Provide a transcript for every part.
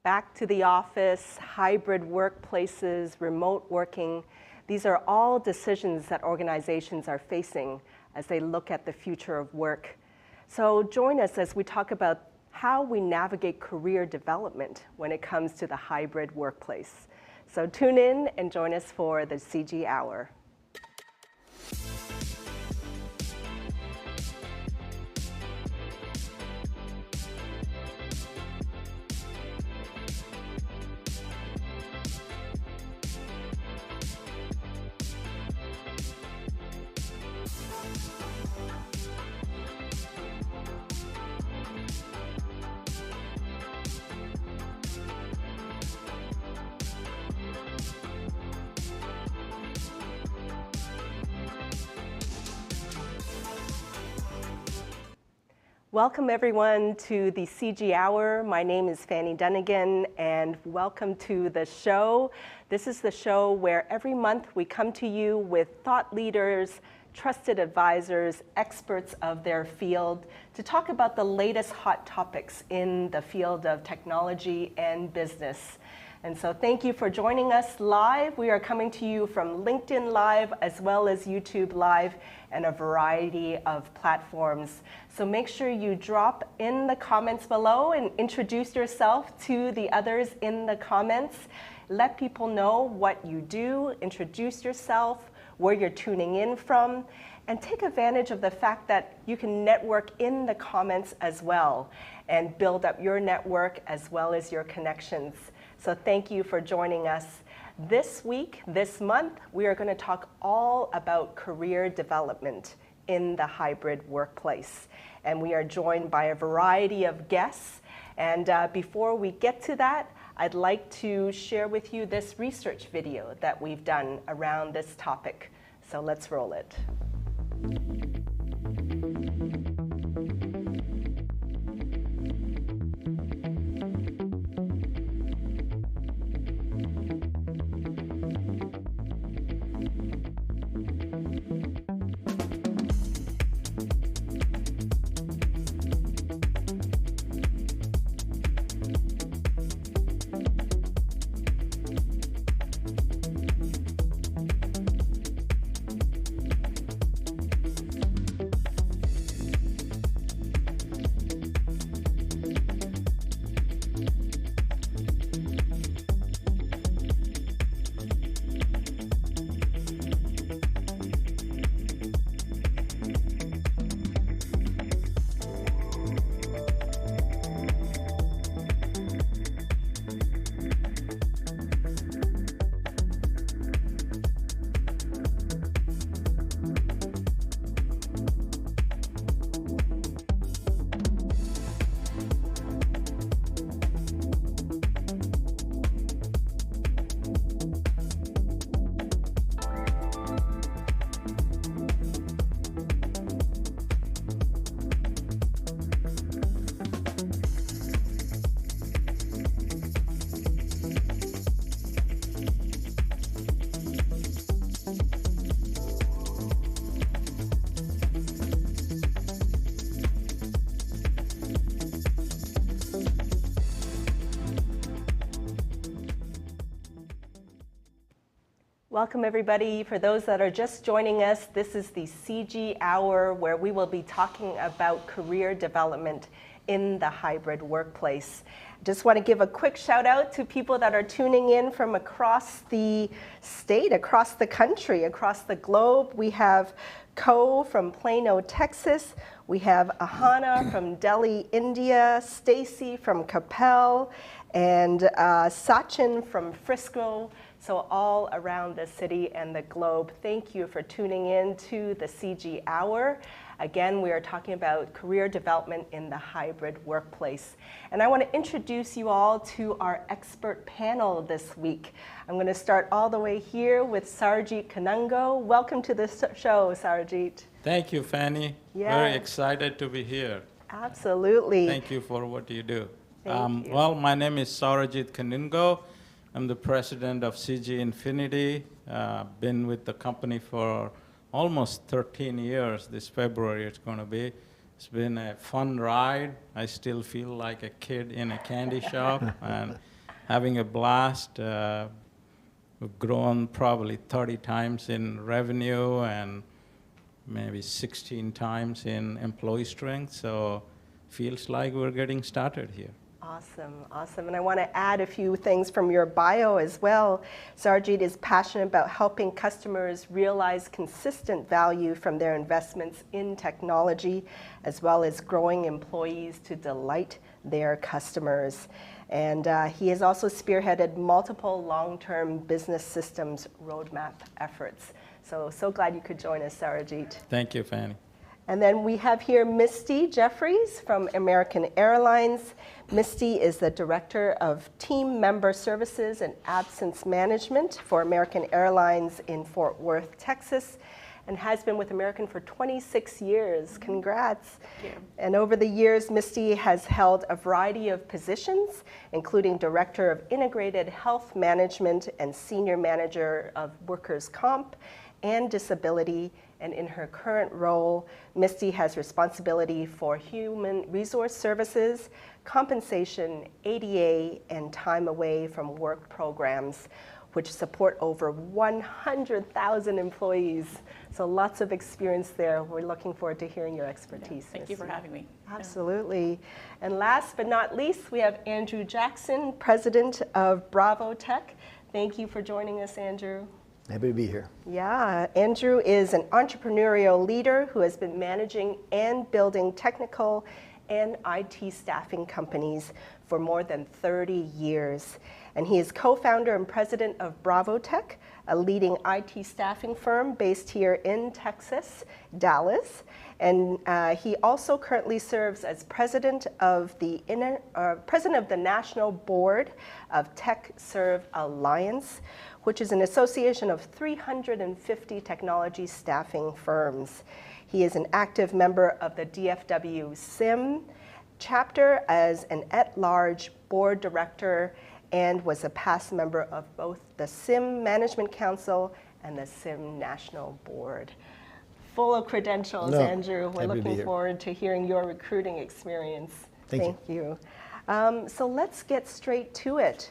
Back to the office, hybrid workplaces, remote working, these are all decisions that organizations are facing as they look at the future of work. So join us as we talk about how we navigate career development when it comes to the hybrid workplace. So tune in and join us for the CG Hour. Welcome everyone to the CG Hour. My name is Fanny Dunnigan and welcome to the show. This is the show where every month we come to you with thought leaders, trusted advisors, experts of their field to talk about the latest hot topics in the field of technology and business. And so thank you for joining us live. We are coming to you from LinkedIn Live as well as YouTube Live and a variety of platforms. So make sure you drop in the comments below and introduce yourself to the others in the comments. Let people know what you do, introduce yourself, where you're tuning in from, and take advantage of the fact that you can network in the comments as well and build up your network as well as your connections. So thank you for joining us. This week, this month, we are going to talk all about career development in the hybrid workplace. And we are joined by a variety of guests. And before we get to that, I'd like to share with you this research video that we've done around this topic. So let's roll it. Welcome everybody. For those that are just joining us, this is the CG Hour where we will be talking about career development in the hybrid workplace. Just want to give a quick shout out to people that are tuning in from across the state, across the country, across the globe. We have Ko from Plano, Texas. We have Ahana from Delhi, India, Stacy from Capel, and Sachin from Frisco. So all around the city and the globe, thank you for tuning in to the CG Hour. Again, we are talking about career development in the hybrid workplace. And I want to introduce you all to our expert panel this week. I'm going to start all the way here with Saurajit Kanungo. Welcome to the show, Saurajit. Thank you, Fanny. Yes. Very excited to be here. Absolutely. Thank you for what you do. Thank you. Well, my name is Saurajit Kanungo. I'm the president of CG Infinity. Been with the company for almost 13 years. This February it's going to be. It's been a fun ride. I still feel like a kid in a candy shop. And having a blast. We've grown probably 30 times in revenue and maybe 16 times in employee strength. So feels like we're getting started here. Awesome, awesome. And I want to add a few things from your bio as well. Saurajit is passionate about helping customers realize consistent value from their investments in technology, as well as growing employees to delight their customers. And he has also spearheaded multiple long-term business systems roadmap efforts. So glad you could join us, Saurajit. Thank you, Fanny. And then we have here Misti Jeffryes from American Airlines. Misti is the Director of Team Member Services and Absence Management for American Airlines in Fort Worth, Texas, and has been with American for 26 years. Congrats. Thank you. And over the years, Misti has held a variety of positions, including Director of Integrated Health Management and Senior Manager of Workers' Comp and Disability. And in her current role, Misti has responsibility for human resource services, compensation, ADA, and time away from work programs, which support over 100,000 employees. So lots of experience there. We're looking forward to hearing your expertise. Thank you for having me. Absolutely. And last but not least, we have Andrew Jackson, President of BravoTECH. Thank you for joining us, Andrew. Happy to be here. Yeah, Andrew is an entrepreneurial leader who has been managing and building technical and IT staffing companies for more than 30 years. And he is co-founder and president of BravoTECH, a leading IT staffing firm based here in Texas, Dallas. And he also currently serves as president of the National Board of TechServe Alliance, which is an association of 350 technology staffing firms. He is an active member of the DFW SIM chapter as an at-large board director and was a past member of both the SIM Management Council and the SIM National Board. Full of credentials, Andrew. We're looking forward to hearing your recruiting experience. Thank you. So let's get straight to it.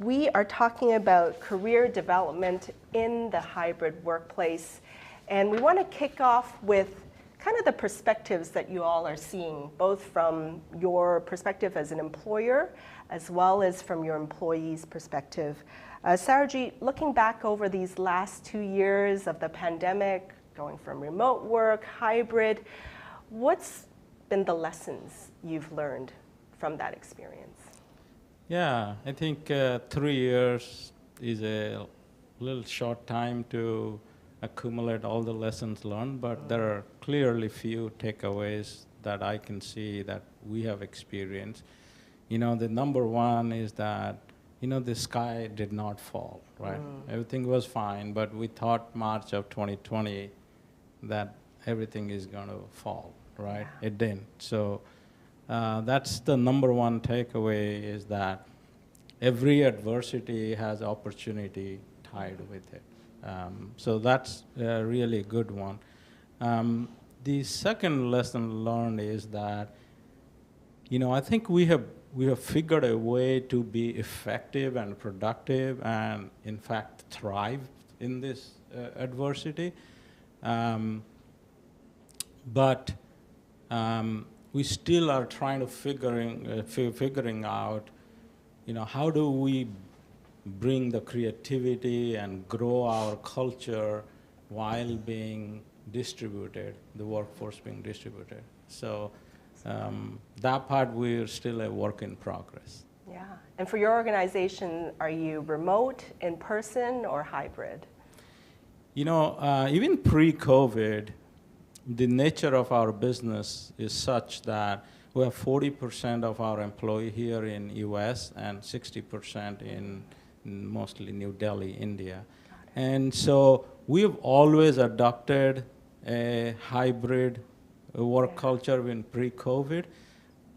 We are talking about career development in the hybrid workplace, and we want to kick off with kind of the perspectives that you all are seeing, both from your perspective as an employer, as well as from your employees' perspective. Saurajit, looking back over these last 2 years of the pandemic, going from remote work, hybrid, what's been the lessons you've learned from that experience? Yeah, I think 3 years is a little short time to accumulate all the lessons learned, but there are clearly few takeaways that I can see that we have experienced. You know, the number one is that, you know, the sky did not fall, right? Everything was fine, but we thought March of 2020 that everything is going to fall, right? Yeah. It didn't. So that's the number one takeaway, is that every adversity has opportunity tied with it. So that's a really good one. The second lesson learned is that, you know, I think we have figured a way to be effective and productive and, in fact, thrive in this adversity. But we still are trying to figuring out, you know, how do we bring the creativity and grow our culture while being distributed, the workforce being distributed. So that part, we're still a work in progress. Yeah, and for your organization, are you remote, in person, or hybrid? You know, even pre-COVID, the nature of our business is such that we have 40% of our employee here in US and 60% in mostly New Delhi, India. And so we've always adopted a hybrid work culture in pre-COVID.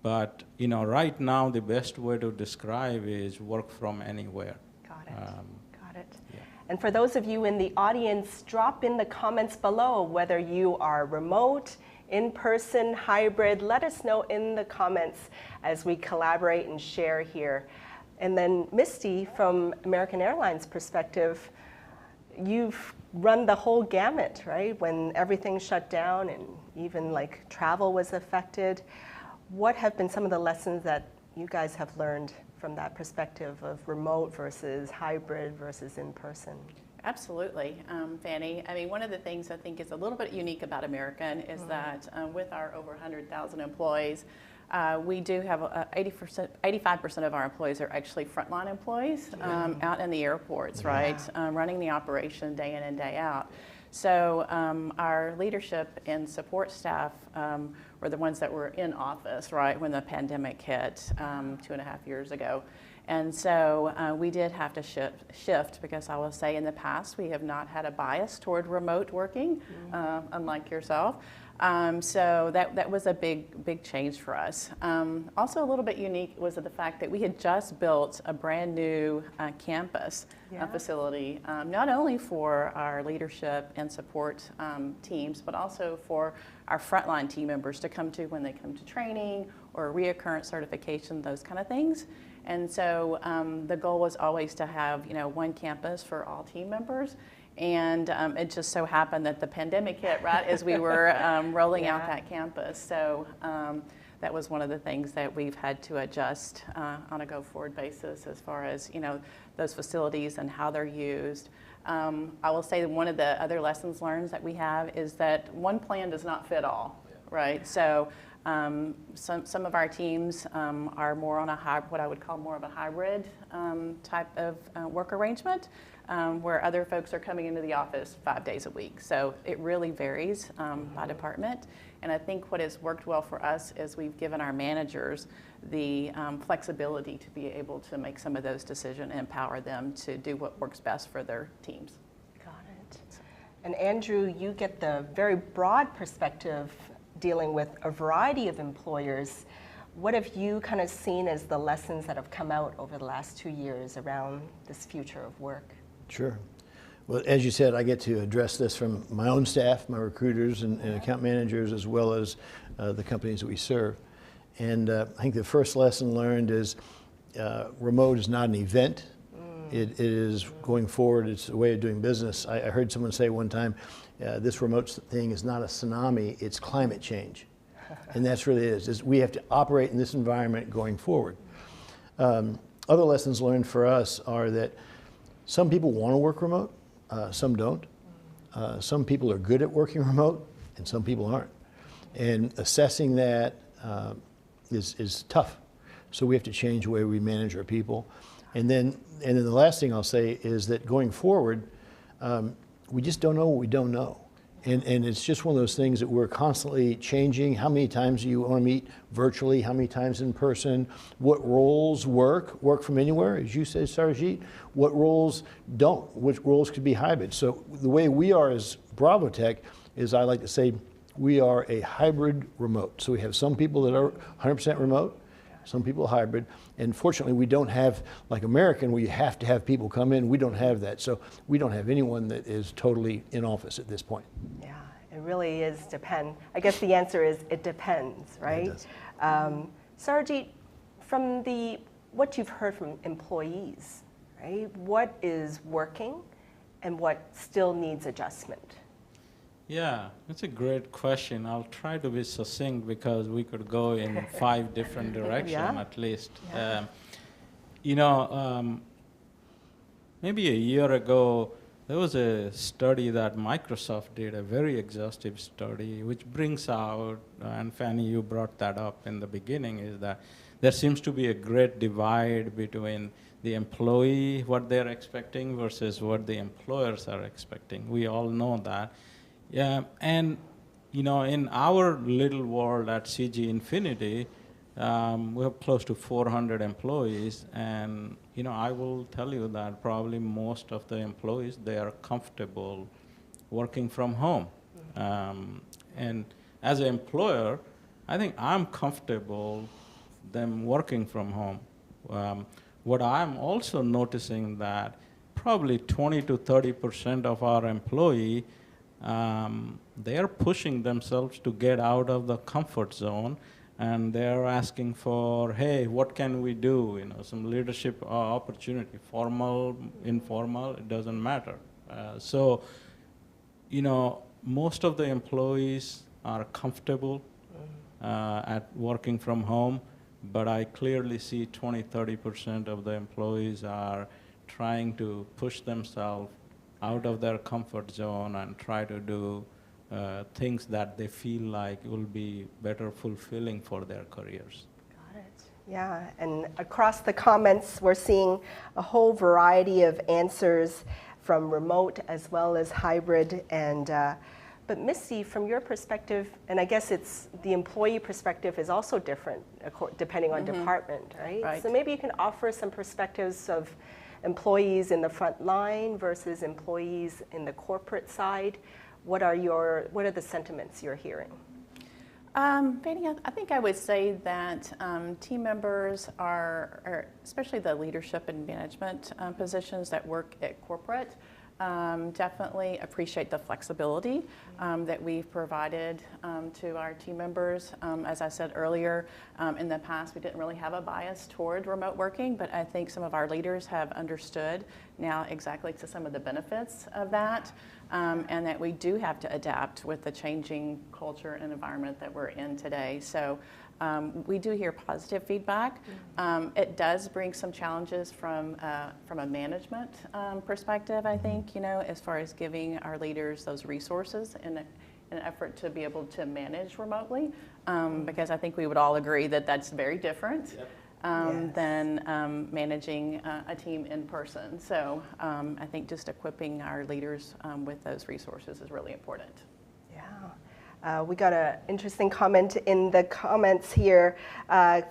But, you know, right now the best way to describe is work from anywhere. Got it. Yeah. And for those of you in the audience, drop in the comments below whether you are remote, in person, hybrid. Let us know in the comments as we collaborate and share here. And then Misti, from American Airlines perspective, you've run the whole gamut, right? When everything shut down and even like travel was affected, what have been some of the lessons that you guys have learned from that perspective of remote versus hybrid versus in person? Absolutely, Fanny. I mean, one of the things I think is a little bit unique about American is that with our over 100,000 employees, we do have 85% of our employees are actually frontline employees out in the airports, right? Running the operation day in and day out. So our leadership and support staff were the ones that were in office, right, when the pandemic hit 2.5 years ago. And so we did have to shift because I will say in the past we have not had a bias toward remote working, unlike yourself. So that was a big change for us. Also a little bit unique was the fact that we had just built a brand new campus facility, not only for our leadership and support teams, but also for our frontline team members to come to when they come to training or reoccurrence certification, those kind of things. And so the goal was always to have, one campus for all team members. And it just so happened that the pandemic hit right as we were rolling out that campus. So that was one of the things that we've had to adjust on a go-forward basis as far as, those facilities and how they're used. I will say that one of the other lessons learned that we have is that one plan does not fit all, right? So some of our teams are more on what I would call more of a hybrid type of work arrangement, where other folks are coming into the office 5 days a week. So it really varies by department. And I think what has worked well for us is we've given our managers the flexibility to be able to make some of those decisions and empower them to do what works best for their teams. Got it. And Andrew, you get the very broad perspective dealing with a variety of employers. What have you kind of seen as the lessons that have come out over the last 2 years around this future of work? Sure. Well, as you said, I get to address this from my own staff, my recruiters and account managers, as well as the companies that we serve. And I think the first lesson learned is remote is not an event. It is going forward. It's a way of doing business. I heard someone say one time, this remote thing is not a tsunami, it's climate change. And that's really it is we have to operate in this environment going forward. Other lessons learned for us are that some people want to work remote, some don't. Some people are good at working remote, and some people aren't. And assessing that is tough. So we have to change the way we manage our people. And then the last thing I'll say is that going forward, we just don't know what we don't know. And it's just one of those things that we're constantly changing. How many times do you want to meet virtually? How many times in person? What roles work from anywhere, as you said, Saurajit? What roles don't? Which roles could be hybrid? So the way we are as BravoTECH is, I like to say, we are a hybrid remote. So we have some people that are 100% remote, some people hybrid, and fortunately we don't have, like American, where you have to have people come in. We don't have that. So we don't have anyone that is totally in office at this point. Yeah, it really is depend. I guess the answer is it depends, right? It does. Saurajit, from what you've heard from employees, right? What is working and what still needs adjustment? Yeah, that's a great question. I'll try to be succinct because we could go in 5 different directions at least. Yeah. Maybe a year ago, there was a study that Microsoft did, a very exhaustive study, which brings out, and Fanny, you brought that up in the beginning, is that there seems to be a great divide between the employee, what they're expecting, versus what the employers are expecting. We all know that. Yeah, and in our little world at CG Infinity, we have close to 400 employees, and I will tell you that probably most of the employees, they are comfortable working from home. And as an employer, I think I'm comfortable them working from home. What I'm also noticing that probably 20 to 30% of our employee, they are pushing themselves to get out of the comfort zone and they're asking for, hey, what can we do? Some leadership opportunity, formal, informal, it doesn't matter. So, most of the employees are comfortable at working from home, but I clearly see 20-30% of the employees are trying to push themselves out of their comfort zone and try to do things that they feel like will be better fulfilling for their careers. Got it. Yeah, and across the comments, we're seeing a whole variety of answers from remote as well as hybrid. And but Misti, from your perspective, and I guess it's the employee perspective is also different depending on department, right? Right. So maybe you can offer some perspectives of employees in the front line versus employees in the corporate side. What are the sentiments you're hearing? Fanny, I think I would say that team members are, especially the leadership and management positions that work at corporate, definitely appreciate the flexibility that we've provided to our team members. As I said earlier, in the past we didn't really have a bias toward remote working, but I think some of our leaders have understood now exactly to some of the benefits of that, and that we do have to adapt with the changing culture and environment that we're in today. So we do hear positive feedback. It does bring some challenges from a management perspective, I think, as far as giving our leaders those resources in an effort to be able to manage remotely, because I think we would all agree that that's very different. Yes. Than managing a team in person. So I think just equipping our leaders with those resources is really important. Yeah. We got an interesting comment in the comments here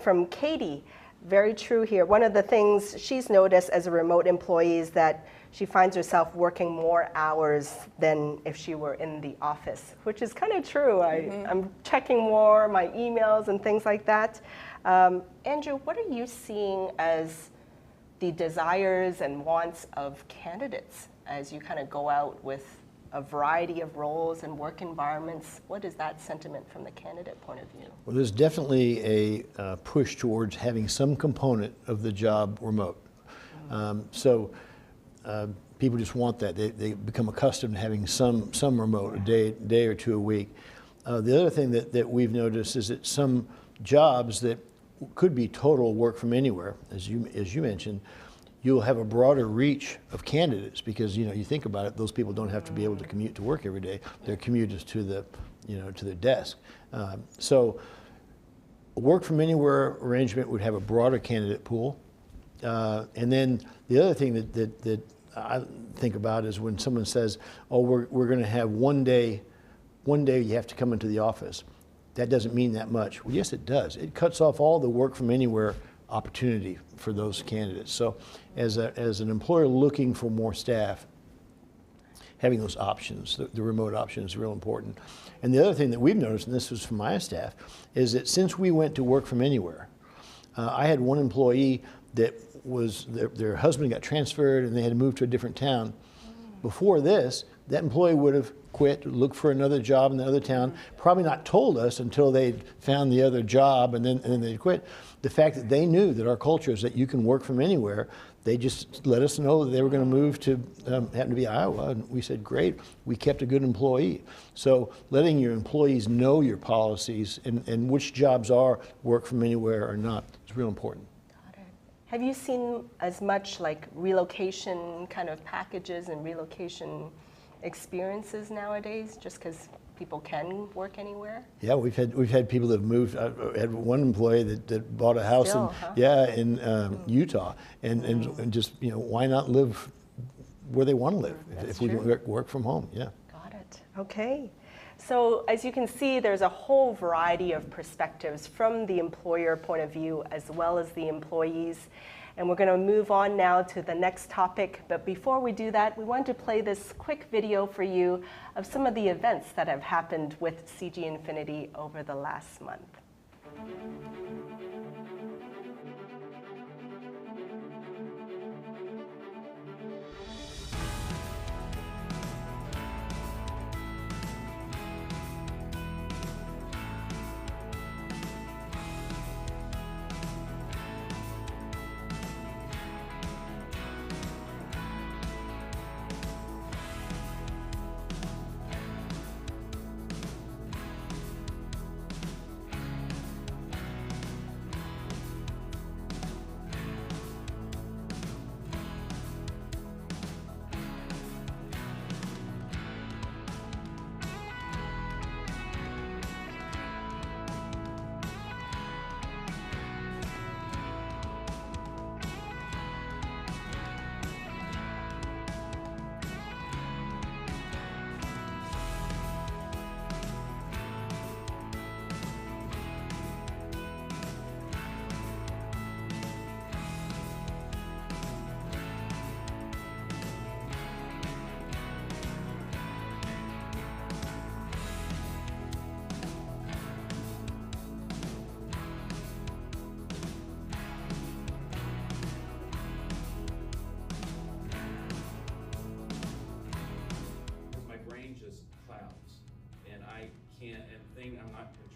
from Katie. Very true here. One of the things she's noticed as a remote employee is that she finds herself working more hours than if she were in the office, which is kind of true. I'm checking more my emails and things like that. Andrew, what are you seeing as the desires and wants of candidates as you kind of go out with a variety of roles and work environments? What is that sentiment from the candidate point of view? Well, there's definitely a push towards having some component of the job remote. People just want that. They become accustomed to having some remote, a day or two a week. The other thing that we've noticed is that some jobs that could be total work from anywhere, as you mentioned, you'll have a broader reach of candidates because you think about it, those people don't have to be able to commute to work every day. Their commute is to their desk. So a work from anywhere arrangement would have a broader candidate pool. And then the other thing that I think about is when someone says, "Oh, we're going to have one day you have to come into the office." That doesn't mean that much. Well, yes, it does. It cuts off all the work from anywhere opportunity for those candidates. So as an employer looking for more staff, having those options, the remote option is real important. And the other thing that we've noticed, and this was from my staff, is that since we went to work from anywhere, I had one employee that was, their husband got transferred and they had to move to a different town. Before this, that employee would have quit, looked for another job in the other town, probably not told us until they'd found the other job and then they'd quit. The fact that they knew that our culture is that you can work from anywhere, they just let us know that they were going to move to, happened to be Iowa, and we said, great, we kept a good employee. So letting your employees know your policies and which jobs are work from anywhere or not is real important. Got it. Have you seen as much like relocation kind of packages and relocation experiences nowadays, just because people can work anywhere? Yeah, we've had people that have moved. I had one employee that bought a house in Utah, and just why not live where they want to live if we can work from home? Yeah. Got it. Okay. So as you can see, there's a whole variety of perspectives from the employer point of view as well as the employees. And we're going to move on now to the next topic. But before we do that, we want to play this quick video for you of some of the events that have happened with CG Infinity over the last month.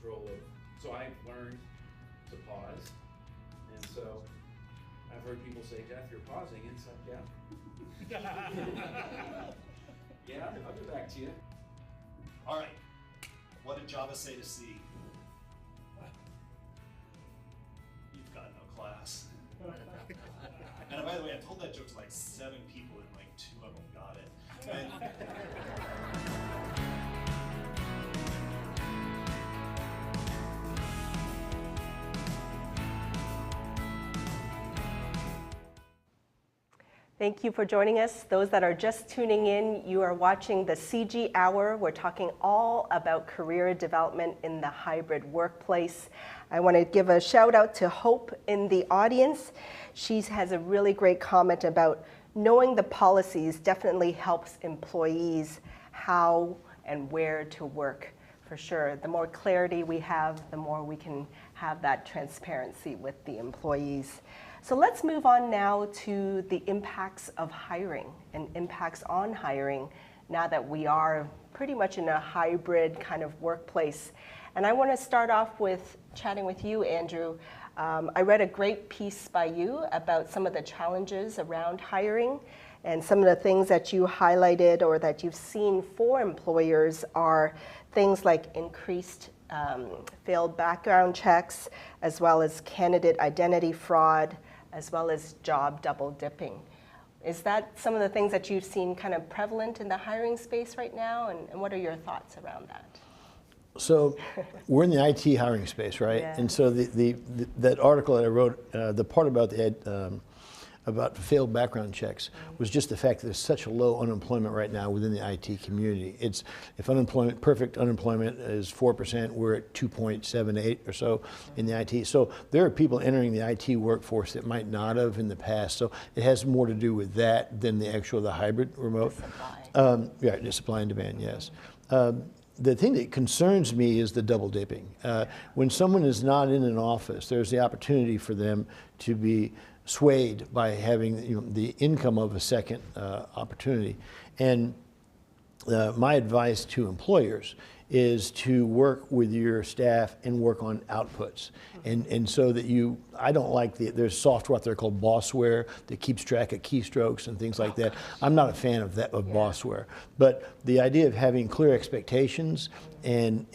control of, so I've learned to pause. And so I've heard people say, Jeff, you're pausing. It's like, yeah. Yeah, I'll get back to you. All right, what did Java say to C? You've got no class. And by the way, I told that joke to like 7 people and like 2 of them got it. Thank you for joining us. Those that are just tuning in, you are watching the CG Hour. We're talking all about career development in the hybrid workplace. I want to give a shout out to Hope in the audience. She has a really great comment about knowing the policies definitely helps employees how and where to work. For sure, the more clarity we have, the more we can have that transparency with the employees. So let's move on now to the impacts of hiring and impacts on hiring now that we are pretty much in a hybrid kind of workplace. And I want to start off with chatting with you, Andrew. I read a great piece by you about some of the challenges around hiring, and some of the things that you highlighted or that you've seen for employers are things like increased failed background checks, as well as candidate identity fraud, as well as job double dipping. Is that some of the things that you've seen kind of prevalent in the hiring space right now, and what are your thoughts around that? So we're in the IT hiring space, right? Yeah. And so that article that I wrote, the part about failed background checks was just the fact that there's such a low unemployment right now within the IT community. It's, if perfect unemployment is 4%, we're at 2.78 or so in the IT. So there are people entering the IT workforce that might not have in the past. So it has more to do with that than the hybrid remote. Yeah, the supply and demand, yes. The thing that concerns me is the double dipping. When someone is not in an office, there's the opportunity for them to be swayed by having the income of a second opportunity. And my advice to employers is to work with your staff and work on outputs. And so that I don't like there's software out there called Bossware that keeps track of keystrokes and things like that. I'm not a fan of that, Bossware. But the idea of having clear expectations and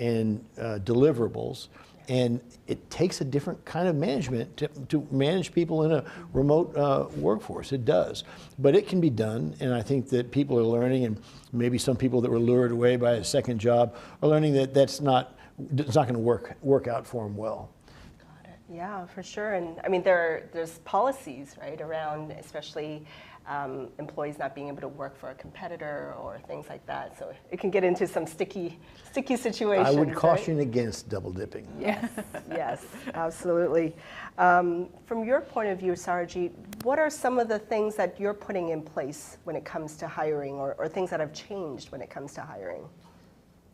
deliverables, and it takes a different kind of management to manage people in a remote workforce. It does. But it can be done, and I think that people are learning, and maybe some people that were lured away by a second job are learning that it's not going to work out for them well. Got it. Yeah, for sure. And I mean, there's policies, right, around especially employees not being able to work for a competitor or things like that. So it can get into some sticky situations. I would caution against double dipping. Yes, yes, absolutely. From your point of view, Saurajit, what are some of the things that you're putting in place when it comes to hiring, or things that have changed when it comes to hiring?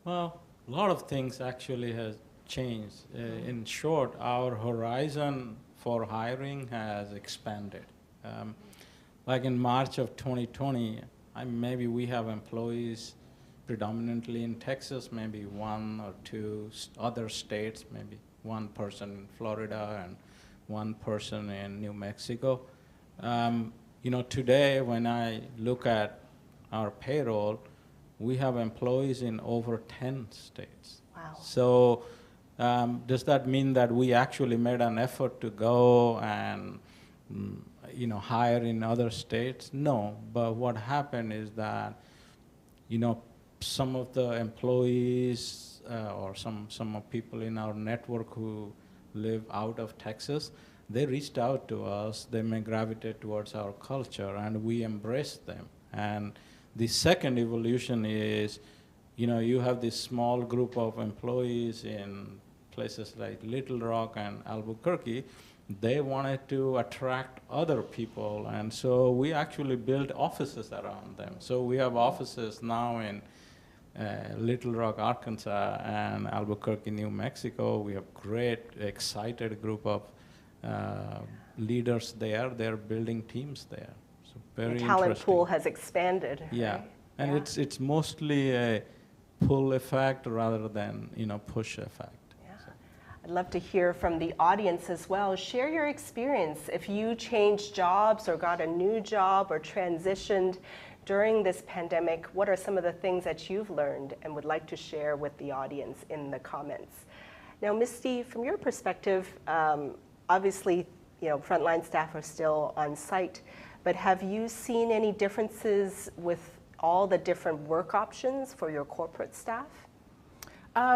Well, a lot of things actually has changed. In short, our horizon for hiring has expanded. Like in March of 2020, maybe we have employees predominantly in Texas, maybe 1 or 2 other states, maybe 1 person in Florida and 1 person in New Mexico. Today when I look at our payroll, we have employees in over 10 states. Wow. So does that mean that we actually made an effort to go and hire in other states? No, but what happened is that, some of the employees or some of people in our network who live out of Texas, they reached out to us, they may gravitate towards our culture, and we embraced them. And the second evolution is, you have this small group of employees in places like Little Rock and Albuquerque. They wanted to attract other people, and so we actually built offices around them. So we have offices now in Little Rock, Arkansas, and Albuquerque, New Mexico. We have great, excited group of leaders there. They're building teams there. So very interesting. The talent pool has expanded. Yeah, right? and it's mostly a pull effect rather than push effect. Yeah. So. I'd love to hear from the audience as well. Share your experience. If you changed jobs or got a new job or transitioned during this pandemic, what are some of the things that you've learned and would like to share with the audience in the comments? Now, Misti, from your perspective, obviously, frontline staff are still on site, but have you seen any differences with all the different work options for your corporate staff?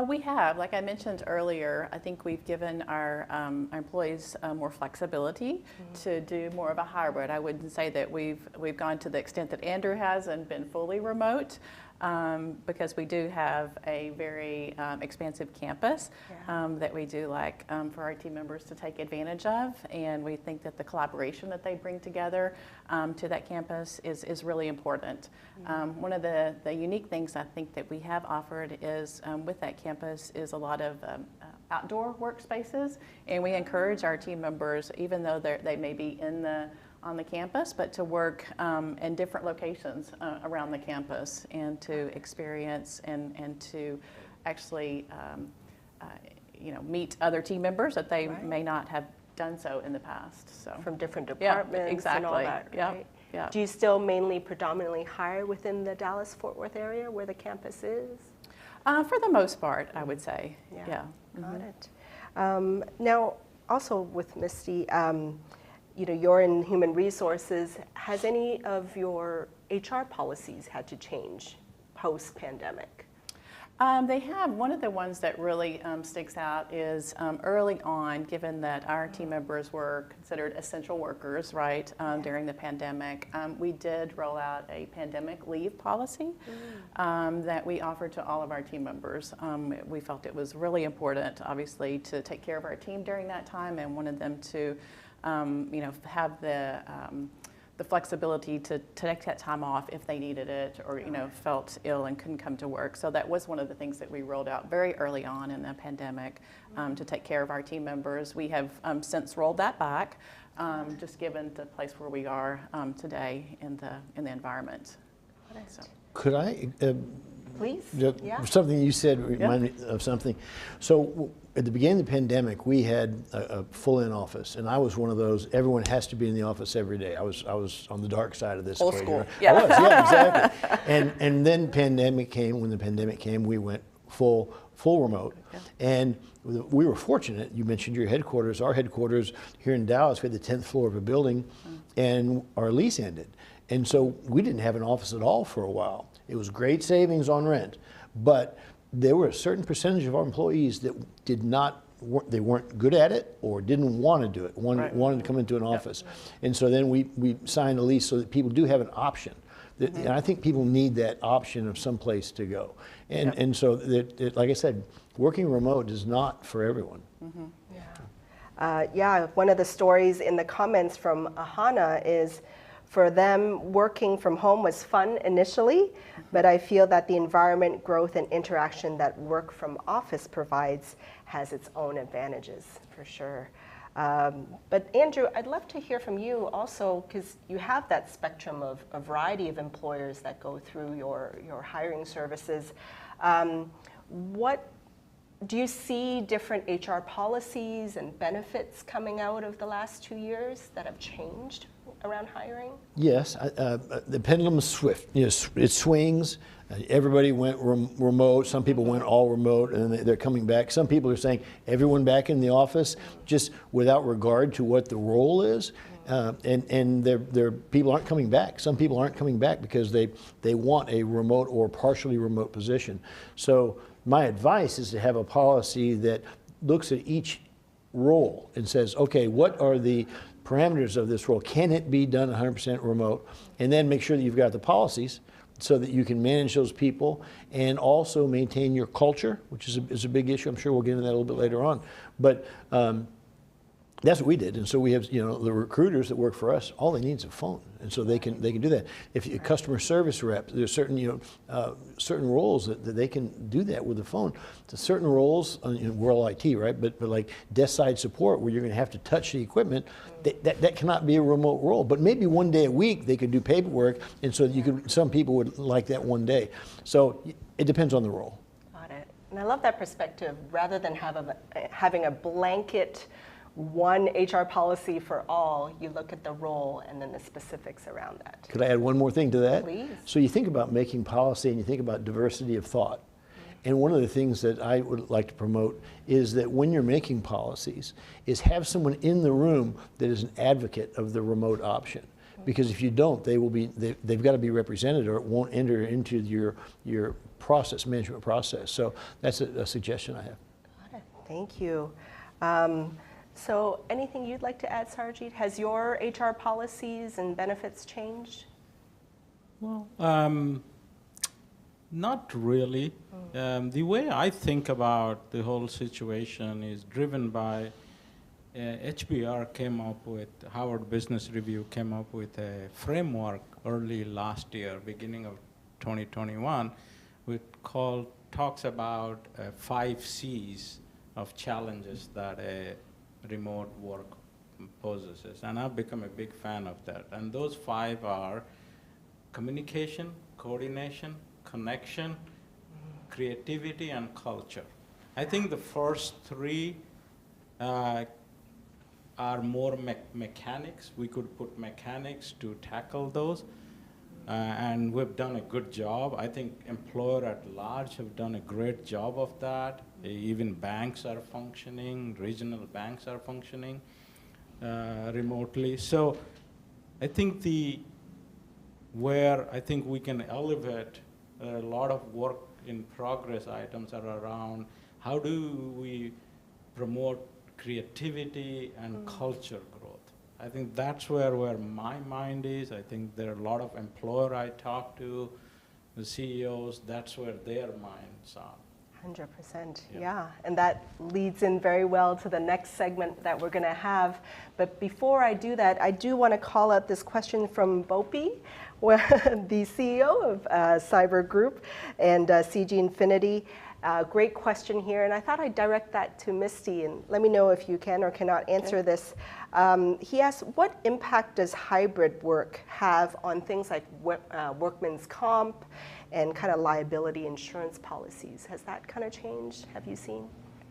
We have, like I mentioned earlier, I think we've given our employees more flexibility to do more of a hybrid. I wouldn't say that we've gone to the extent that Andrew has and been fully remote, because we do have a very expansive campus that we do like for our team members to take advantage of, and we think that the collaboration that they bring together to that campus is really important. One of the unique things I think that we have offered is with that campus is a lot of outdoor workspaces, and we encourage our team members, even though they may be on the campus, but to work in different locations around the campus and to experience and to actually meet other team members that they may not have done so in the past. So from different departments exactly. and all that, right? Yeah. Do you still predominantly hire within the Dallas-Fort Worth area where the campus is? For the most part, I would say. Yeah. Got it. Now, also with Misti, you're in human resources. Has any of your HR policies had to change post-pandemic? They have. One of the ones that really sticks out is early on, given that our team members were considered essential workers, right, during the pandemic, we did roll out a pandemic leave policy that we offered to all of our team members. We felt it was really important, obviously, to take care of our team during that time, and wanted them to have the flexibility to take that time off if they needed it or, felt ill and couldn't come to work. So that was one of the things that we rolled out very early on in the pandemic to take care of our team members. We have since rolled that back, just given the place where we are today in the environment. So. Could I? Please. Something you said reminded me of something. So at the beginning of the pandemic, we had a full-in office, and I was one of those. Everyone has to be in the office every day. I was on the dark side of this. Old equation. school. Yeah. I was. Yeah, exactly. And then pandemic came. When the pandemic came, we went full remote, and we were fortunate. You mentioned your headquarters. Our headquarters here in Dallas, we had the 10th floor of a building, and our lease ended, and so we didn't have an office at all for a while. It was great savings on rent, but there were a certain percentage of our employees that they weren't good at it or didn't want to do it, wanted to come into an office. And so then we signed a lease so that people do have an option. And I think people need that option of some place to go. And so, like I said, working remote is not for everyone. One of the stories in the comments from Ahana is, for them, working from home was fun initially, but I feel that the environment, growth, and interaction that work from office provides has its own advantages, for sure. But Andrew, I'd love to hear from you also, because you have that spectrum of a variety of employers that go through your hiring services. What do you see different HR policies and benefits coming out of the last 2 years that have changed around hiring? Yes, the pendulum is swift. It swings. Everybody went remote. Some people went all remote, and they're coming back. Some people are saying everyone back in the office, just without regard to what the role is. And their people aren't coming back. Some people aren't coming back because they want a remote or partially remote position. So my advice is to have a policy that looks at each role and says, okay, what are the parameters of this role? Can it be done 100% remote? And then make sure that you've got the policies so that you can manage those people and also maintain your culture, which is a big issue. I'm sure we'll get into that a little bit later on. But that's what we did. And so we have, the recruiters that work for us, all they need is a phone. And so they can do that. If you customer service reps, there's certain, certain roles that they can do that with the phone. To certain roles, we're all IT, right? But like desk side support, where you're going to have to touch the equipment, that cannot be a remote role. But maybe one day a week they could do paperwork, and so some people would like that one day. So it depends on the role. Got it. And I love that perspective. Rather than having a blanket one HR policy for all, you look at the role and then the specifics around that. Could I add one more thing to that? Please. So you think about making policy and you think about diversity of thought. And one of the things that I would like to promote is that when you're making policies, is have someone in the room that is an advocate of the remote option. Because if you don't, they've got to be represented or it won't enter into your management process. So that's a suggestion I have. Got it. Thank you. So anything you'd like to add, Saurajit? Has your HR policies and benefits changed? Well, not really. The way I think about the whole situation is driven by HBR came up with, Harvard Business Review came up with a framework early last year, beginning of 2021, which talks about 5 C's of challenges that a remote work poses. And I've become a big fan of that. And those 5 are communication, coordination, connection, creativity, and culture. I think the first 3 are more mechanics. We could put mechanics to tackle those. And we've done a good job. I think employer at large have done a great job of that. Even banks are functioning, regional banks are functioning remotely. So I think where I think we can elevate a lot of work in progress items are around how do we promote creativity and culture growth. I think that's where my mind is. I think there are a lot of employer I talk to, the CEOs, that's where their minds are. 100%, yeah. And that leads in very well to the next segment that we're going to have. But before I do that, I do want to call out this question from Bopi, the CEO of Cyber Group and CG Infinity. Great question here, and I thought I'd direct that to Misti, and let me know if you can or cannot answer this. He asked, what impact does hybrid work have on things like workman's comp and kind of liability insurance policies? Has that kind of changed? Have you seen?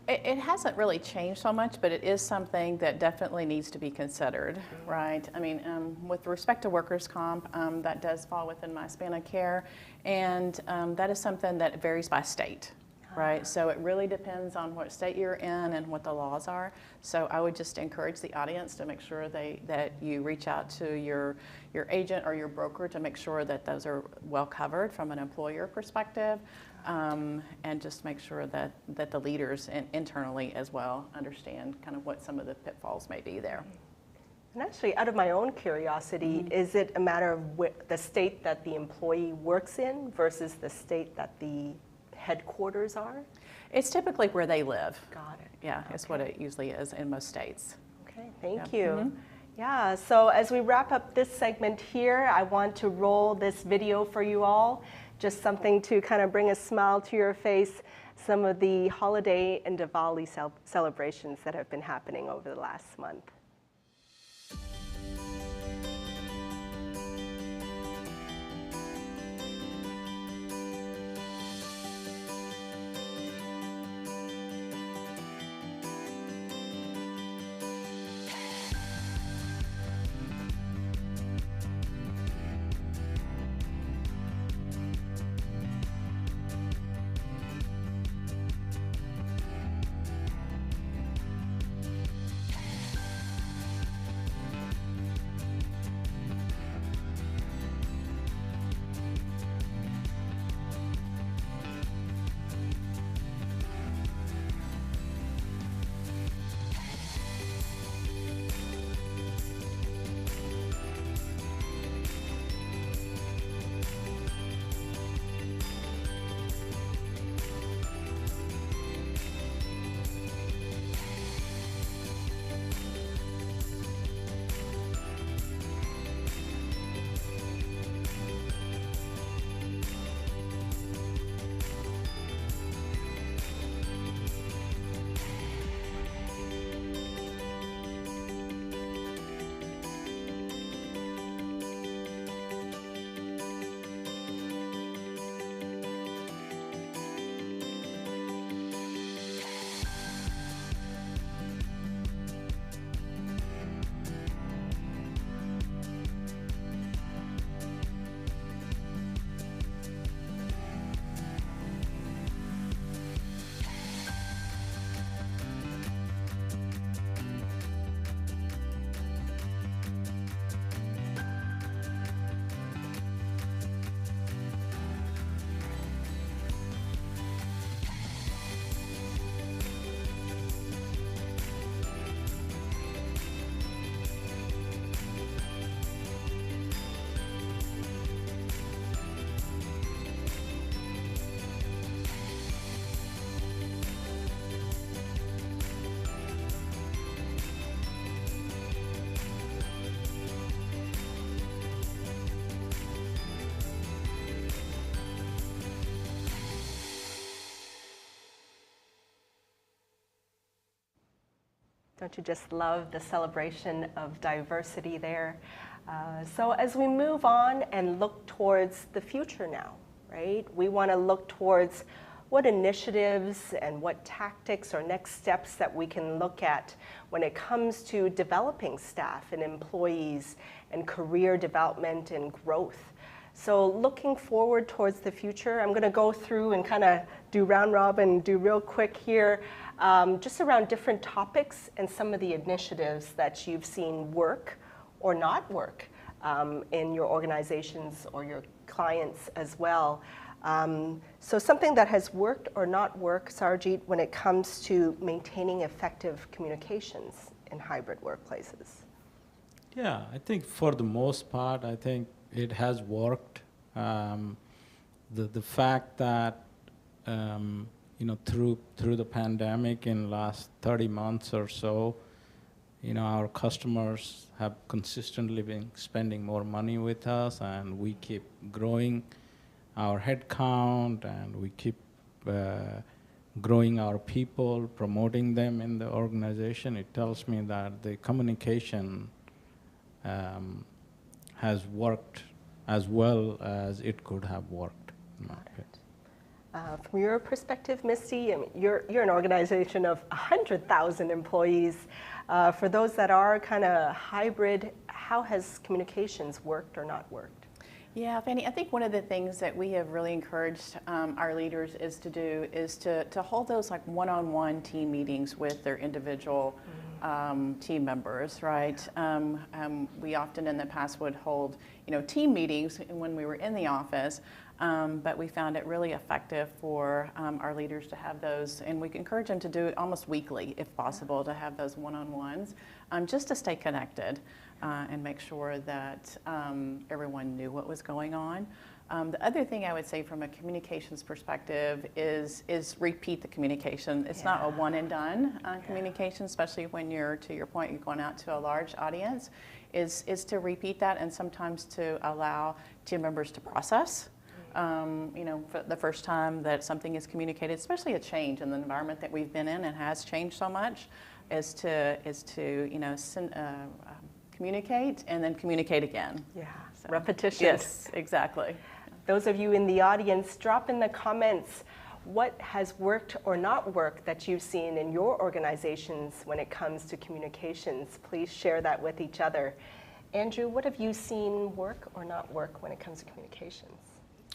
It hasn't really changed so much, but it is something that definitely needs to be considered, right? I mean, with respect to workers' comp, that does fall within my span of care, and that is something that varies by state. Right, so it really depends on what state you're in and what the laws are. So I would just encourage the audience to make sure that you reach out to your agent or your broker to make sure that those are well covered from an employer perspective, and just make sure that the leaders internally as well understand kind of what some of the pitfalls may be there. And actually, out of my own curiosity, is it a matter of the state that the employee works in versus the state that the headquarters are? It's typically where they live. Got it. Yeah, it's what it usually is in most states. Okay, thank you. Yeah, so as we wrap up this segment here, I want to roll this video for you all. Just something to kind of bring a smile to your face. Some of the holiday and Diwali celebrations that have been happening over the last month. Don't you just love the celebration of diversity there? So as we move on and look towards the future now, right? We want to look towards what initiatives and what tactics or next steps that we can look at when it comes to developing staff and employees and career development and growth. So looking forward towards the future, I'm going to go through and kind of do round robin, do real quick here, just around different topics and some of the initiatives that you've seen work or not work in your organizations or your clients as well. So something that has worked or not worked, Saurajit, when it comes to maintaining effective communications in hybrid workplaces. Yeah, I think for the most part, I think it has worked. The fact that through the pandemic in last 30 months or so, our customers have consistently been spending more money with us, and we keep growing our headcount, and we keep growing our people, promoting them in the organization. It tells me that the communication has worked as well as it could have worked. From your perspective, Misti, I mean, you're an organization of 100,000 employees. For those that are kind of hybrid, how has communications worked or not worked? Yeah, Fanny, I think one of the things that we have really encouraged our leaders is to hold those like one-on-one team meetings with their individual team members, right? We often in the past would hold, team meetings when we were in the office, but we found it really effective for our leaders to have those, and we encourage them to do it almost weekly, if possible, to have those one-on-ones, just to stay connected and make sure that everyone knew what was going on. The other thing I would say from a communications perspective is repeat the communication. It's not a one and done communication, especially when you're, to your point, you're going out to a large audience, is to repeat that and sometimes to allow team members to process. For the first time that something is communicated, especially a change in the environment that we've been in and has changed so much, is to communicate and then communicate again. Yeah, so, repetition. Yes, exactly. Those of you in the audience, drop in the comments what has worked or not worked that you've seen in your organizations when it comes to communications. Please share that with each other. Andrew, what have you seen work or not work when it comes to communications?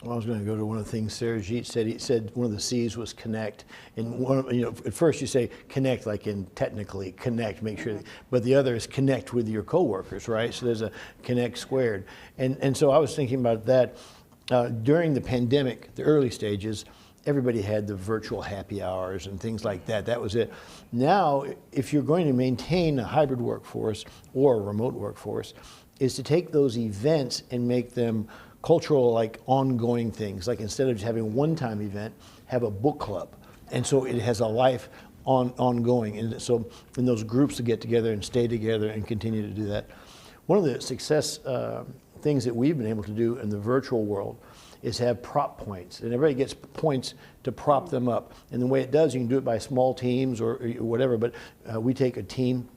Well, I was going to go to one of the things Saurajit said. He said one of the C's was connect. And at first you say connect, like in technically connect, make sure. But the other is connect with your coworkers, right? So there's a connect squared. And so I was thinking about that during the pandemic, the early stages. Everybody had the virtual happy hours and things like that. That was it. Now, if you're going to maintain a hybrid workforce or a remote workforce, is to take those events and make them cultural, like ongoing things. Like instead of just having a one-time event, have a book club. And so it has a life ongoing. And so in those groups to get together and stay together and continue to do that. One of the success things that we've been able to do in the virtual world is have prop points. And everybody gets points to prop them up. And the way it does, you can do it by small teams or whatever, but we take a team,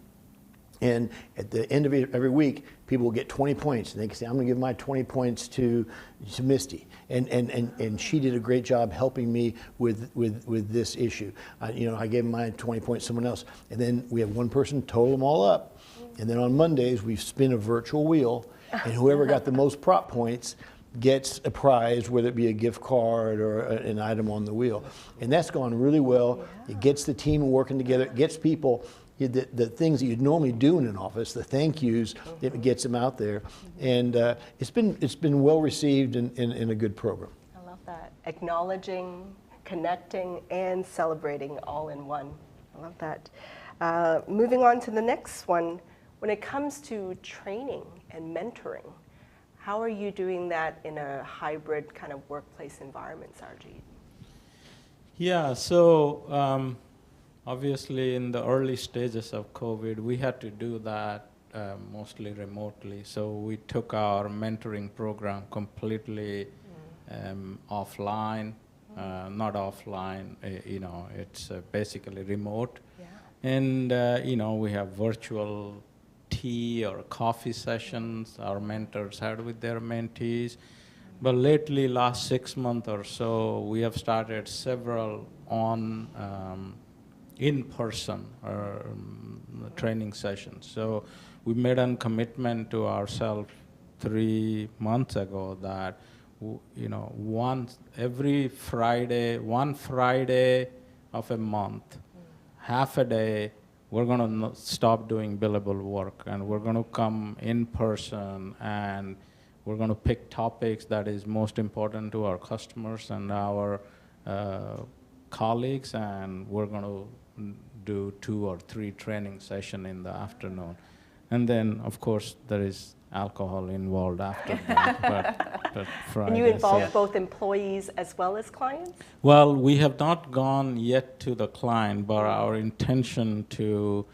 and at the end of every week, people will get 20 points. And they can say, I'm going to give my 20 points to Misti. And she did a great job helping me with this issue. I gave my 20 points to someone else. And then we have one person total them all up. And then on Mondays, we spin a virtual wheel. And whoever got the most prop points gets a prize, whether it be a gift card or an item on the wheel. And that's gone really well. Yeah. It gets the team working together. It gets people the things that you'd normally do in an office, the thank yous, it gets them out there. And it's been well received in a good program. I love that. Acknowledging, connecting, and celebrating all in one. I love that. Moving on to the next one, when it comes to training and mentoring, how are you doing that in a hybrid kind of workplace environment, Saurajit? Yeah, so obviously in the early stages of COVID, we had to do that mostly remotely. So we took our mentoring program completely offline, not offline, it's basically remote. Yeah. And we have virtual tea or coffee sessions our mentors had with their mentees. But lately, last 6 months or so, we have started several in-person training sessions. So we made a commitment to ourselves 3 months ago that every Friday, one Friday of a month, half a day, we're going to stop doing billable work, and we're going to come in person, and we're going to pick topics that is most important to our customers and our colleagues, and we're going to do 2 or 3 training sessions in the afternoon. And then, of course, there is alcohol involved after that. but Friday, and you involve both employees as well as clients? Well, we have not gone yet to the client, but our intention to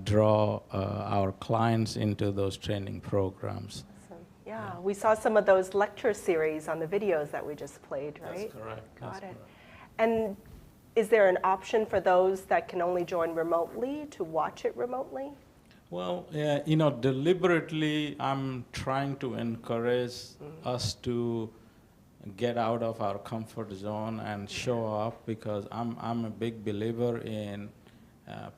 draw our clients into those training programs. Awesome. Yeah, we saw some of those lecture series on the videos that we just played, right? That's correct. Got it. And is there an option for those that can only join remotely to watch it remotely? Well, deliberately, I'm trying to encourage us to get out of our comfort zone and show up, because I'm a big believer in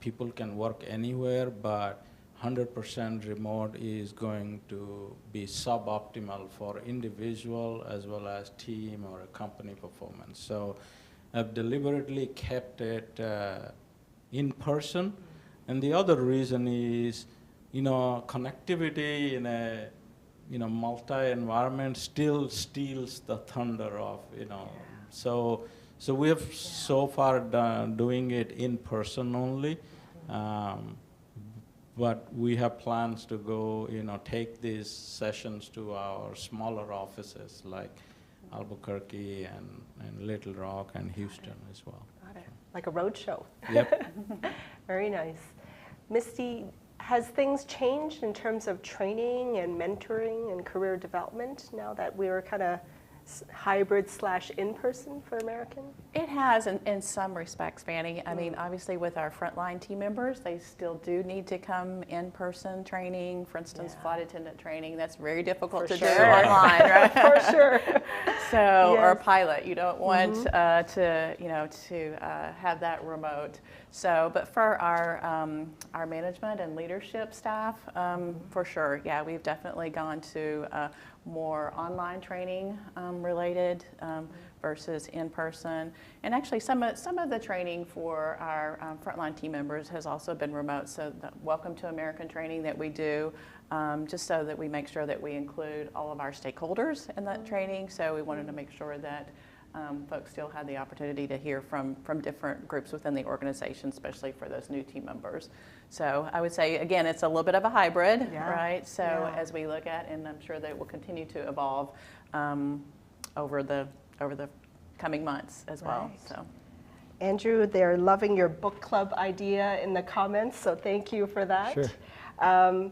people can work anywhere, but 100% remote is going to be suboptimal for individual as well as team or a company performance. So I've deliberately kept it in person. And the other reason is, connectivity in a, multi-environment still steals the thunder of, So we have so far done doing it in person only, but we have plans to go, take these sessions to our smaller offices like Albuquerque and Little Rock and Houston as well. Got it. Like a road show. Yep. Very nice. Misty, has things changed in terms of training and mentoring and career development now that we're kind of hybrid / in-person for American? It has in some respects, Fanny. I mean, obviously with our frontline team members, they still do need to come in-person training. For instance, flight attendant training, that's very difficult to do online, right? For sure. So, Yes. or a pilot, you don't want to have that remote. So, but for our management and leadership staff, for sure, yeah, we've definitely gone to more online training related versus in person. And actually, some of the training for our frontline team members has also been remote. So, the Welcome to American training that we do, just so that we make sure that we include all of our stakeholders in that training. So, we wanted to make sure that folks still had the opportunity to hear from different groups within the organization, especially for those new team members. So I would say, again, it's a little bit of a hybrid, right? So as we look at, and I'm sure that will continue to evolve over the coming months as well. So, Andrew, they're loving your book club idea in the comments, so thank you for that. Sure.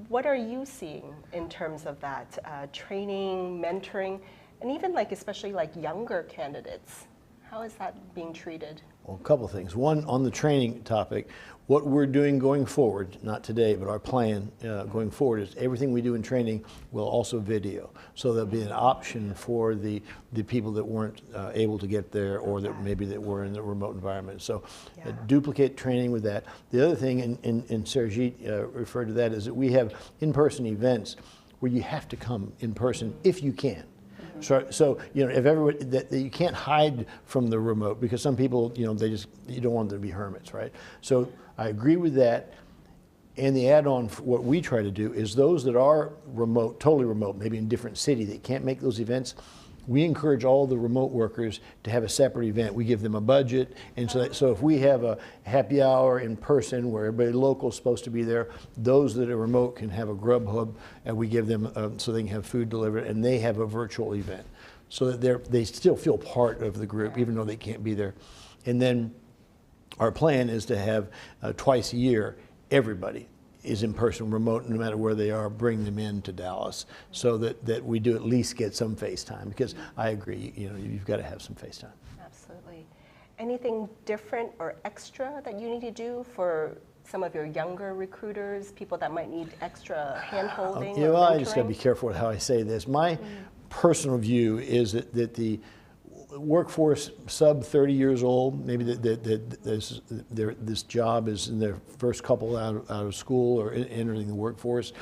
What are you seeing in terms of that training, mentoring, and even especially younger candidates? How is that being treated? Well, a couple of things. One, on the training topic, what we're doing going forward, not today, but our plan going forward is everything we do in training will also video. So there'll be an option for the people that weren't able to get there, or that maybe that were in the remote environment. So duplicate training with that. The other thing, and Saurajit referred to that, is that we have in-person events where you have to come in person if you can. So if everyone, that you can't hide from the remote, because some people, you don't want them to be hermits, right? So I agree with that. And the add-on, what we try to do is those that are remote, totally remote, maybe in a different city, that can't make those events, we encourage all the remote workers to have a separate event. We give them a budget, and so if we have a happy hour in person where everybody local is supposed to be there, those that are remote can have a grub hub, and we give them so they can have food delivered, and they have a virtual event, so that they still feel part of the group, even though they can't be there. And then our plan is to have twice a year, everybody is in person, remote, no matter where they are, bring them in to Dallas, so that we do at least get some face time, because I agree, you've got to have some face time. Absolutely. anything different or extra that you need to do for some of your younger recruiters, people that might need extra hand-holding or I just got to be mentoring? careful with how I say this. My personal view is that the workforce sub 30 years old, maybe this job is in their first couple out of school or entering the workforce,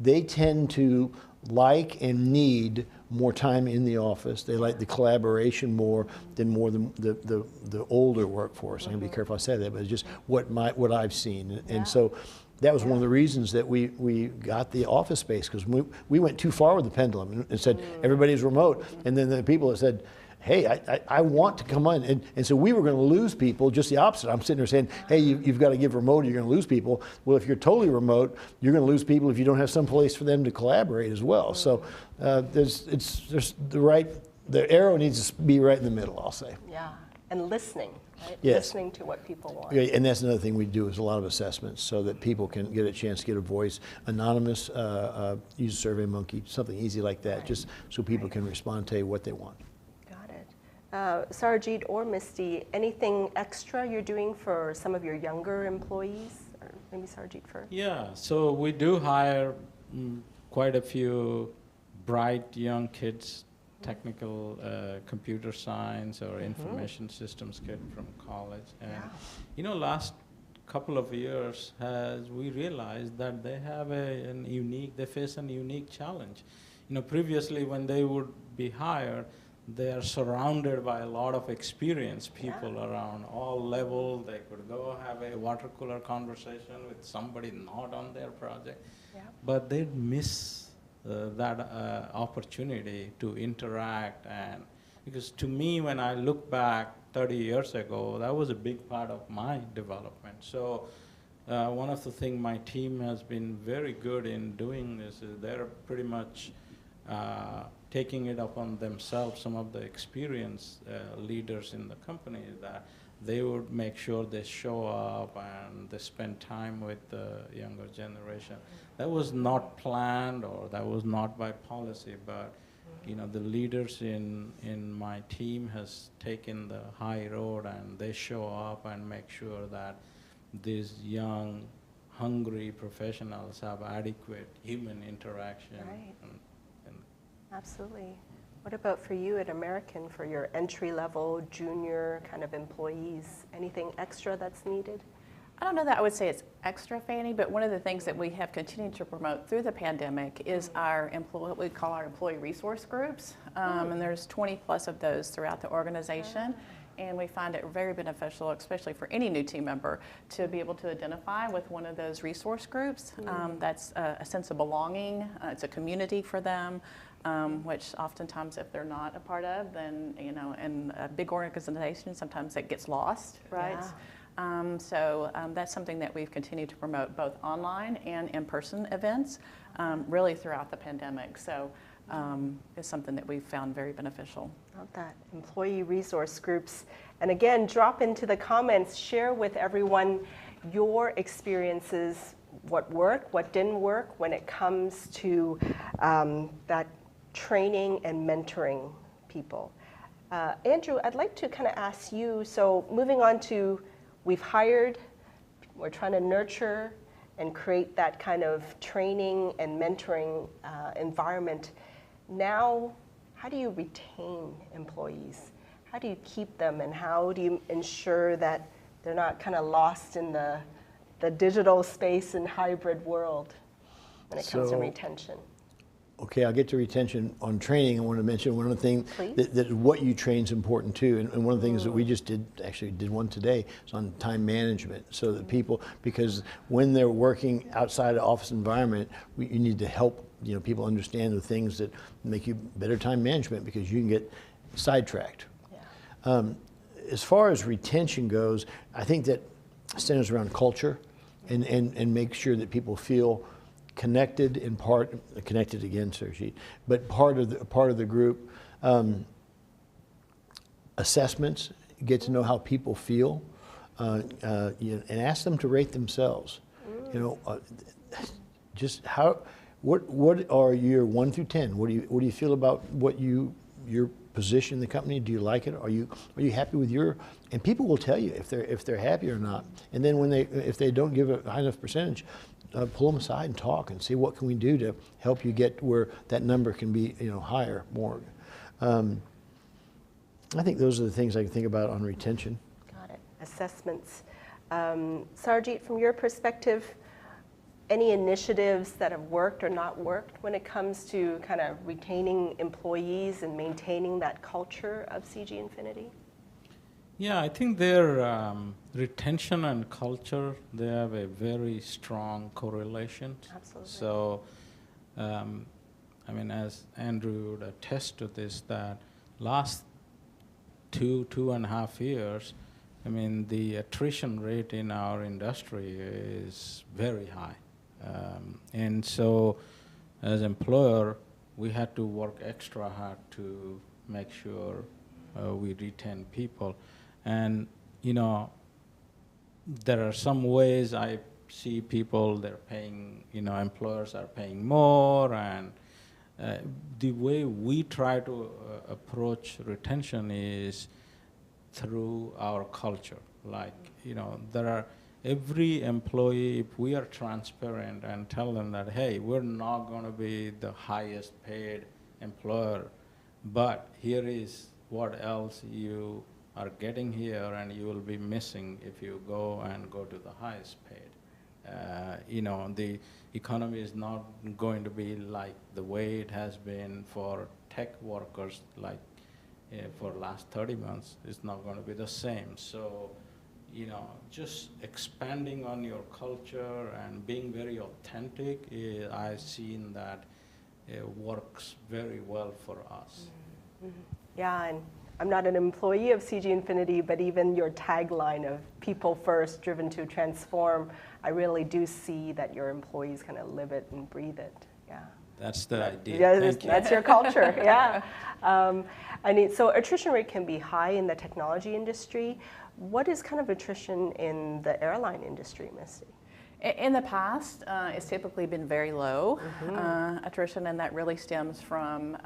they tend to like and need more time in the office. They like the collaboration more than the older workforce. I'm gonna be careful I say that, but it's just what I've seen. And so that was one of the reasons that we got the office space, because we went too far with the pendulum and said everybody's remote. And then the people that said, hey, I want to come on. And so we were going to lose people, just the opposite. I'm sitting there saying, hey, you've got to give remote or you're going to lose people. Well, if you're totally remote, you're going to lose people if you don't have some place for them to collaborate as well. So there's the arrow needs to be right in the middle, I'll say. Yeah, and listening, right? Yes. Listening to what people want. Yeah, and that's another thing we do is a lot of assessments so that people can get a chance to get a voice. Anonymous, use SurveyMonkey, something easy like that, just so people can respond to what they want. Saurajit or Misti, anything extra you're doing for some of your younger employees? Or maybe Saurajit first. Yeah, so we do hire quite a few bright young kids, technical computer science or information systems kid from college. And last couple of years we realized that they have they face a unique challenge. Previously when they would be hired, they are surrounded by a lot of experienced people around all levels. They could go have a water cooler conversation with somebody not on their project. But they miss that opportunity to interact. And because to me, when I look back 30 years ago, that was a big part of my development. So one of the things my team has been very good in doing this is they're pretty much taking it upon themselves, some of the experienced leaders in the company, that they would make sure they show up and they spend time with the younger generation. That was not planned or that was not by policy, but the leaders in my team has taken the high road and they show up and make sure that these young, hungry professionals have adequate human interaction. Right. Absolutely. What about for you at American, for your entry-level, junior kind of employees? Anything extra that's needed? I don't know that I would say it's extra, Fanny, but one of the things that we have continued to promote through the pandemic is what we call our employee resource groups. And there's 20 plus of those throughout the organization. And we find it very beneficial, especially for any new team member, to be able to identify with one of those resource groups. That's a sense of belonging. It's a community for them. Which oftentimes if they're not a part of, then, in a big organization, sometimes it gets lost, right? So that's something that we've continued to promote both online and in-person events, really throughout the pandemic. So it's something that we've found very beneficial. Love that. Employee resource groups. And again, drop into the comments, share with everyone your experiences, what worked, what didn't work when it comes to that training and mentoring people. Andrew, I'd like to kind of ask you, so moving on to, we've hired, we're trying to nurture and create that kind of training and mentoring environment. Now, how do you retain employees? How do you keep them, and how do you ensure that they're not kind of lost in the digital space and hybrid world when it comes to retention? Okay, I'll get to retention. On training, I want to mention one of the things that what you train is important too. And one of the things that we just did one today, is on time management. So that people, because when they're working outside of office environment, you need to help people understand the things that make you better time management, because you can get sidetracked. As far as retention goes, I think that centers around culture and make sure that people feel connected connected again, Saurajit, but part of the group. Assessments, get to know how people feel, and ask them to rate themselves. Just what are your 1 through 10? What do you feel about what your position in the company? Do you like it? Are you happy with your? And people will tell you if they're happy or not. And then if they don't give a high enough percentage, pull them aside and talk and see what can we do to help you get where that number can be higher, more. I think those are the things I can think about on retention. Got it. Assessments. Saurajit, from your perspective, any initiatives that have worked or not worked when it comes to kind of retaining employees and maintaining that culture of CG Infinity? Yeah, I think their retention and culture, they have a very strong correlation. Absolutely. So, I mean, as Andrew would attest to this, that last 2.5 years, I mean, the attrition rate in our industry is very high. And so, as employer, we had to work extra hard to make sure we retain people. And, there are some ways I see people, they're paying, employers are paying more, and the way we try to approach retention is through our culture. Like, there are every employee, if we are transparent and tell them that, hey, we're not going to be the highest paid employer, but here is what else you are getting here and you will be missing if you go to the highest paid. The economy is not going to be like the way it has been for tech workers, like for the last 30 months. It's not going to be the same. So, just expanding on your culture and being very authentic, I've seen that it works very well for us. Mm-hmm. Yeah, and I'm not an employee of CG Infinity, but even your tagline of people first, driven to transform, I really do see that your employees kind of live it and breathe it. Yeah. That's the idea. Yeah, that's your culture. Yeah. So attrition rate can be high in the technology industry. What is kind of attrition in the airline industry, Misti? In the past, it's typically been very low attrition, and that really stems from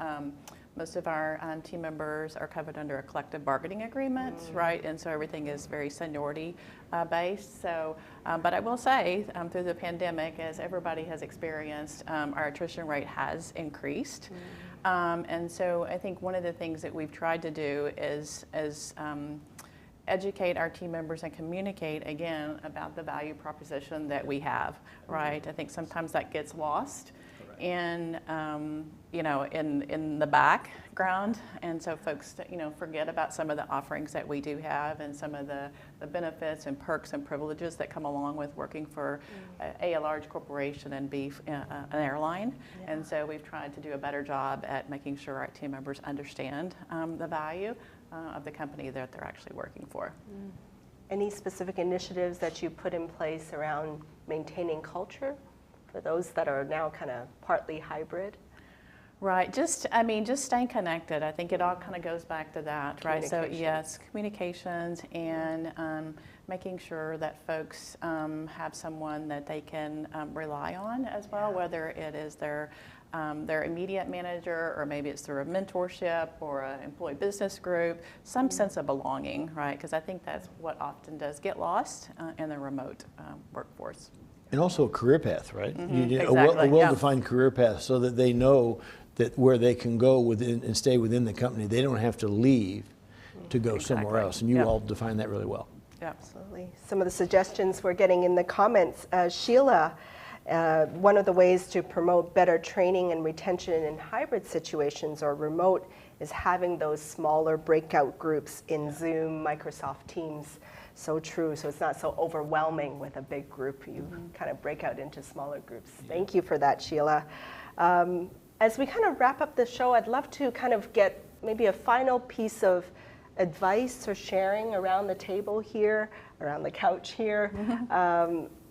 most of our team members are covered under a collective bargaining agreement, right? And so everything is very seniority based. So, but I will say, through the pandemic, as everybody has experienced, our attrition rate has increased. And so I think one of the things that we've tried to do is educate our team members and communicate again about the value proposition that we have, right? I think sometimes that gets lost in the background, and so folks forget about some of the offerings that we do have and some of the benefits and perks and privileges that come along with working for a large corporation and be an airline. And so we've tried to do a better job at making sure our team members understand the value of the company that they're actually working for. Any specific initiatives that you put in place around maintaining culture for those that are now kind of partly hybrid? Right, just staying connected. I think it all kind of goes back to that, right? So yes, communications and making sure that folks have someone that they can rely on as well, whether it is their immediate manager, or maybe it's through a mentorship or an employee business group, some sense of belonging, right? Because I think that's what often does get lost in the remote workforce. And also a career path, right? Exactly, a well-defined career path so that they know that where they can go within and stay within the company. They don't have to leave to go somewhere else. And you all define that really well. Yeah, absolutely. Some of the suggestions we're getting in the comments, Sheila, one of the ways to promote better training and retention in hybrid situations or remote is having those smaller breakout groups in Zoom, Microsoft Teams. So true. So it's not so overwhelming with a big group. You kind of break out into smaller groups. Thank you for that, Sheila. As we kind of wrap up the show, I'd love to kind of get maybe a final piece of advice or sharing around the table here, around the couch here.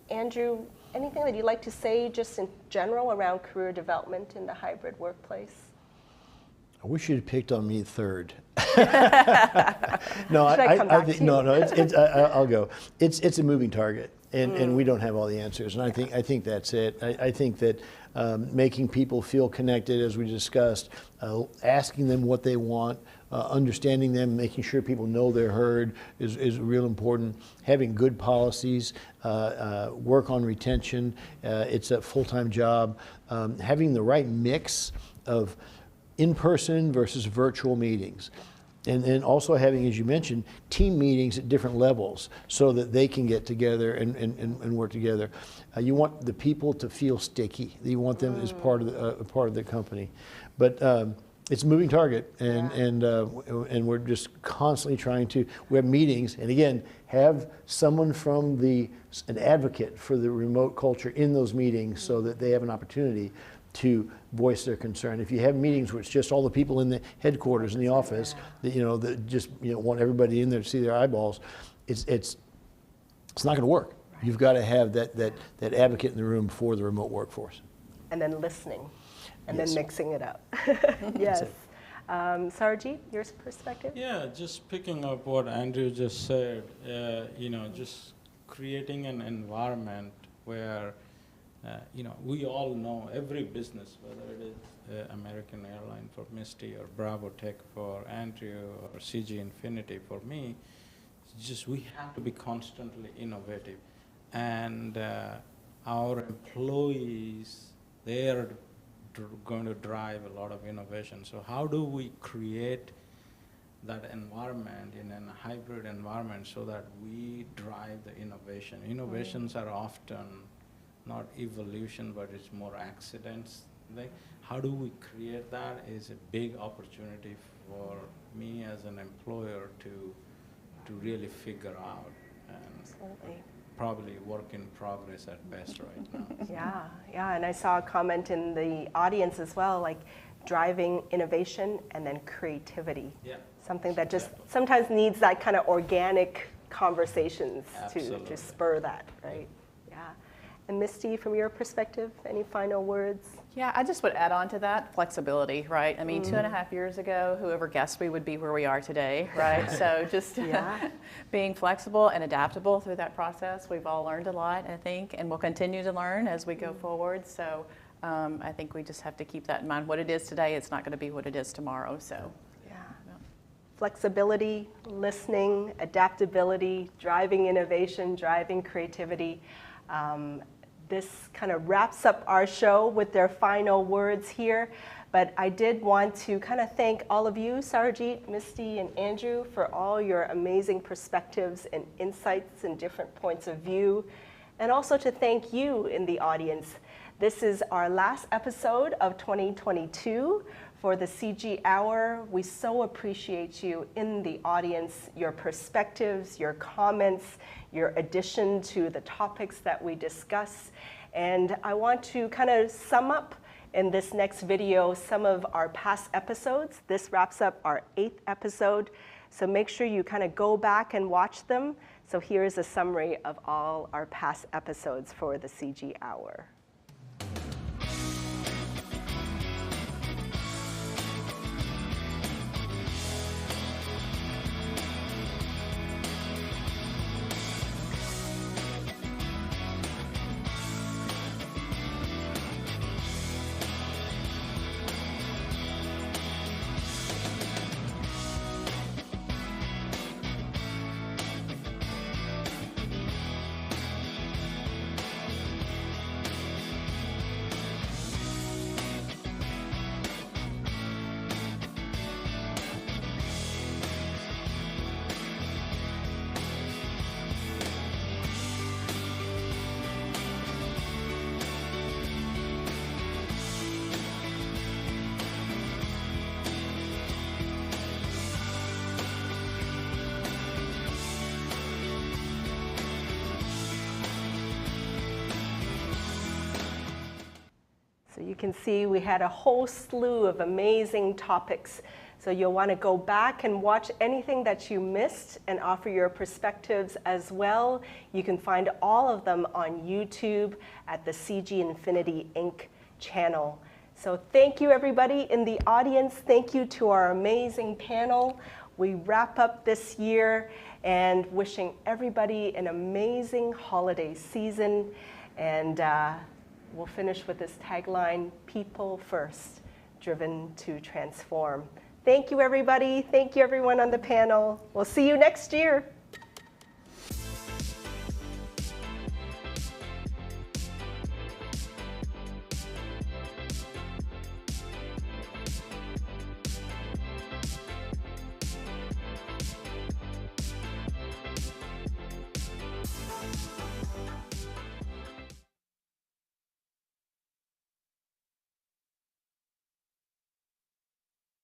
Andrew, anything that you'd like to say just in general around career development in the hybrid workplace? I wish you'd picked on me third. No, I think I'll go. It's a moving target, And we don't have all the answers. And I think that's it. I think that making people feel connected, as we discussed, asking them what they want, understanding them, making sure people know they're heard is real important. Having good policies, work on retention. It's a full-time job. Having the right mix of in-person versus virtual meetings. And then also having, as you mentioned, team meetings at different levels so that they can get together and work together. You want the people to feel sticky. You want them as part of the company. But it's a moving target, and we're just constantly trying to. We have meetings, and again, have someone from an advocate for the remote culture in those meetings so that they have an opportunity to voice their concern. If you have meetings where it's just all the people in the headquarters in the office that just want everybody in there to see their eyeballs, it's not going to work. Right. You've got to have that advocate in the room for the remote workforce. And then listening, and then mixing it up. Yes. Saurajit, your perspective? Yeah, just picking up what Andrew just said. Just creating an environment where we all know every business, whether it is American Airlines for Misti or BravoTECH for Andrew or CG Infinity for me, we have to be constantly innovative. And our employees, they are going to drive a lot of innovation. So how do we create that environment in a hybrid environment so that we drive the innovation? Innovations are often not evolution, but it's more accidents. How do we create that is a big opportunity for me as an employer to really figure out. And Absolutely. Probably work in progress at best right now. Yeah, and I saw a comment in the audience as well, like driving innovation and then creativity. Yeah. Something that just sometimes needs that kind of organic conversations to spur that, right? Yeah. And Misti, from your perspective, any final words? Yeah, I just would add on to that flexibility, right? I mean, 2.5 years ago, whoever guessed we would be where we are today, right? So just being flexible and adaptable through that process. We've all learned a lot, I think, and we'll continue to learn as we go forward. So I think we just have to keep that in mind. What it is today, it's not going to be what it is tomorrow. So flexibility, listening, adaptability, driving innovation, driving creativity. This kind of wraps up our show with their final words here, but I did want to kind of thank all of you, Saurajit, Misti, and Andrew, for all your amazing perspectives and insights and different points of view, and also to thank you in the audience. This is our last episode of 2022 for the CG Hour. We so appreciate you in the audience, your perspectives, your comments, your addition to the topics that we discuss. And I want to kind of sum up in this next video some of our past episodes. This wraps up our 8th episode, so make sure you kind of go back and watch them. So here is a summary of all our past episodes for the CG Hour. So you can see we had a whole slew of amazing topics. So you'll want to go back and watch anything that you missed and offer your perspectives as well. You can find all of them on YouTube at the CG Infinity Inc. channel. So thank you everybody in the audience. Thank you to our amazing panel. we wrap up this year and wishing everybody an amazing holiday season. And we'll finish with this tagline, people first, driven to transform. Thank you, everybody. Thank you, everyone on the panel. We'll see you next year.